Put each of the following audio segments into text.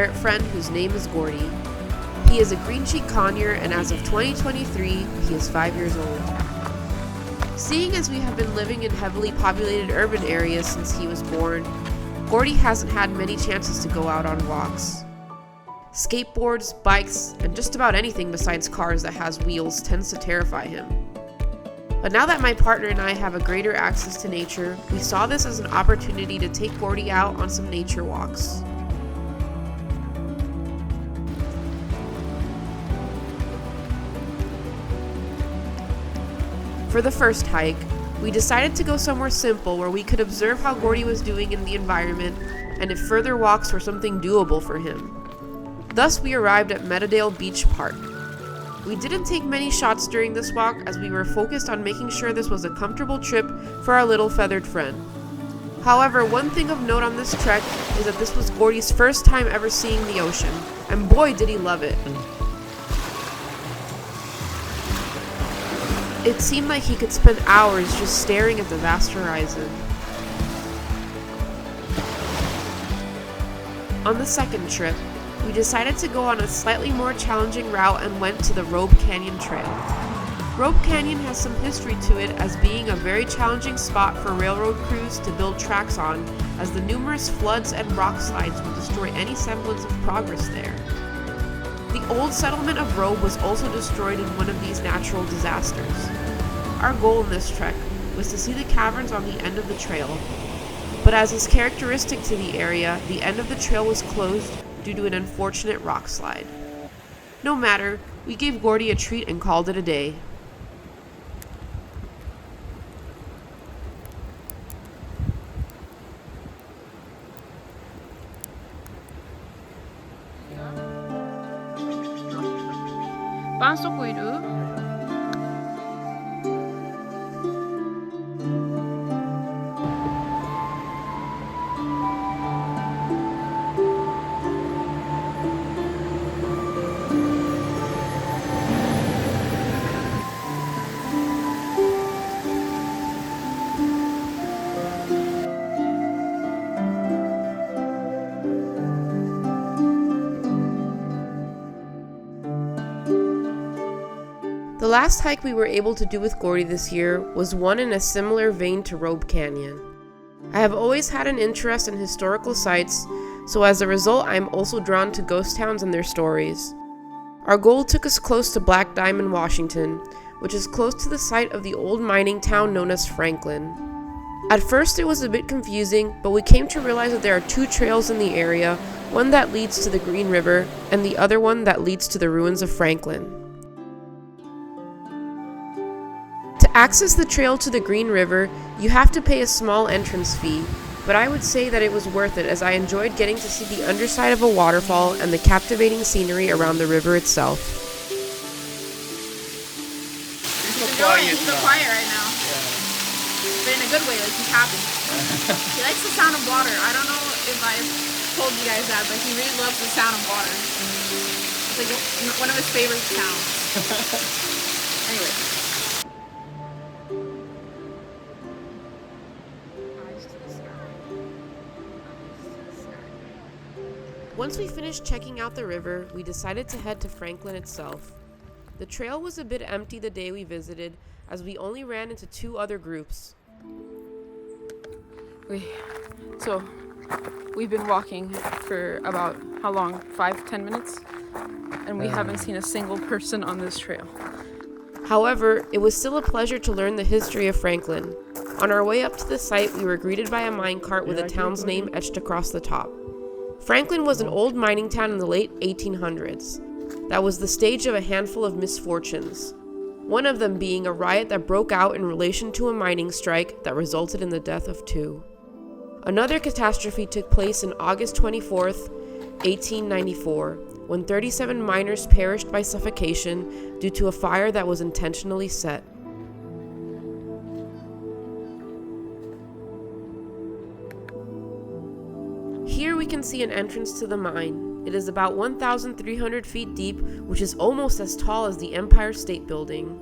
parrot friend whose name is Gordi. He is a Green Cheek Conure, and as of 2023, he is 5 years old. Seeing as we have been living in heavily populated urban areas since he was born, Gordi hasn't had many chances to go out on walks. Skateboards, bikes, and just about anything besides cars that has wheels tends to terrify him. But now that my partner and I have a greater access to nature, we saw this as an opportunity to take Gordi out on some nature walks. For the first hike, we decided to go somewhere simple where we could observe how Gordi was doing in the environment and if further walks were something doable for him. Thus, we arrived at Meadowdale Beach Park. We didn't take many shots during this walk as we were focused on making sure this was a comfortable trip for our little feathered friend. However, one thing of note on this trek is that this was Gordi's first time ever seeing the ocean, and boy did he love it. It seemed like he could spend hours just staring at the vast horizon. On the second trip, we decided to go on a slightly more challenging route and went to the Robe Canyon trail. Robe Canyon has some history to it as being a very challenging spot for railroad crews to build tracks on, as the numerous floods and rock slides would destroy any semblance of progress there. The old settlement of Robe was also destroyed in one of these natural disasters. Our goal in this trek was to see the caverns on the end of the trail, but as is characteristic to the area, the end of the trail was closed due to an unfortunate rock slide. No matter, we gave Gordi a treat and called it a day. The last hike we were able to do with Gordi this year was one in a similar vein to Robe Canyon. I have always had an interest in historical sites, so as a result I am also drawn to ghost towns and their stories. Our goal took us close to Black Diamond, Washington, which is close to the site of the old mining town known as Franklin. At first it was a bit confusing, but we came to realize that there are two trails in the area, one that leads to the Green River and the other one that leads to the ruins of Franklin. To access the trail to the Green River, you have to pay a small entrance fee, but I would say that it was worth it as I enjoyed getting to see the underside of a waterfall and the captivating scenery around the river itself. He's so quiet right now. But in a good way, like he's happy. He likes the sound of water. I don't know if I've told you guys that, but he really loves the sound of water. It's like one of his favorite sounds. Anyway. Once we finished checking out the river, we decided to head to Franklin itself. The trail was a bit empty the day we visited, as we only ran into two other groups. So, we've been walking for about, how long? 5-10 minutes? And we haven't seen a single person on this trail. However, it was still a pleasure to learn the history of Franklin. On our way up to the site, we were greeted by a minecart with the town's name etched across the top. Franklin was an old mining town in the late 1800s. That was the stage of a handful of misfortunes. One of them being a riot that broke out in relation to a mining strike that resulted in the death of 2. Another catastrophe took place on August 24th, 1894, when 37 miners perished by suffocation due to a fire that was intentionally set. Here we can see an entrance to the mine. It is about 1,300 feet deep, which is almost as tall as the Empire State Building.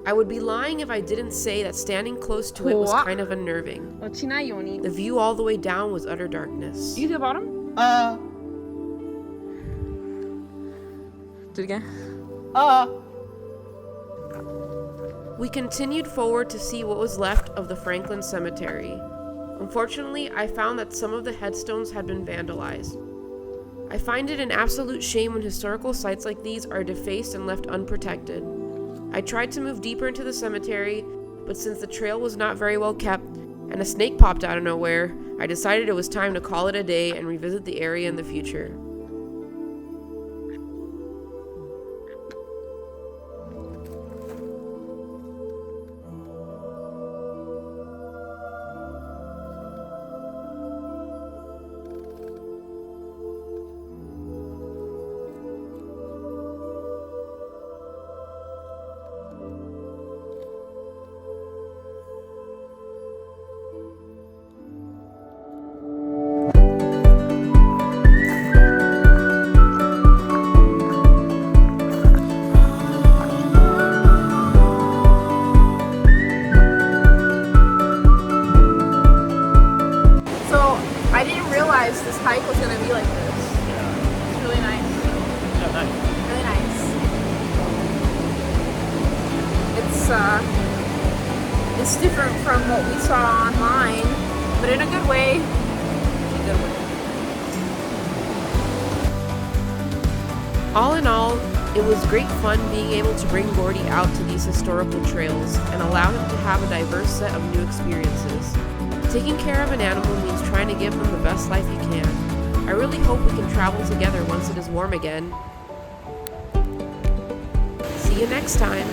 I would be lying if I didn't say that standing close to it was kind of unnerving. The view all the way down was utter darkness. You see the bottom? it again. We continued forward to see what was left of the Franklin Cemetery. Unfortunately, I found that some of the headstones had been vandalized. I find it an absolute shame when historical sites like these are defaced and left unprotected. I tried to move deeper into the cemetery, but since the trail was not very well kept and a snake popped out of nowhere, I decided it was time to call it a day and revisit the area in the future. This hike was gonna be like this. It's really nice. Yeah, nice. Really nice. It's different from what we saw online, but in a good way. In a good way. All in all, it was great fun being able to bring Gordi out to these historical trails and allow him to have a diverse set of new experiences. Taking care of an animal means trying to give them the best life you can. I really hope we can travel together once it is warm again. See you next time.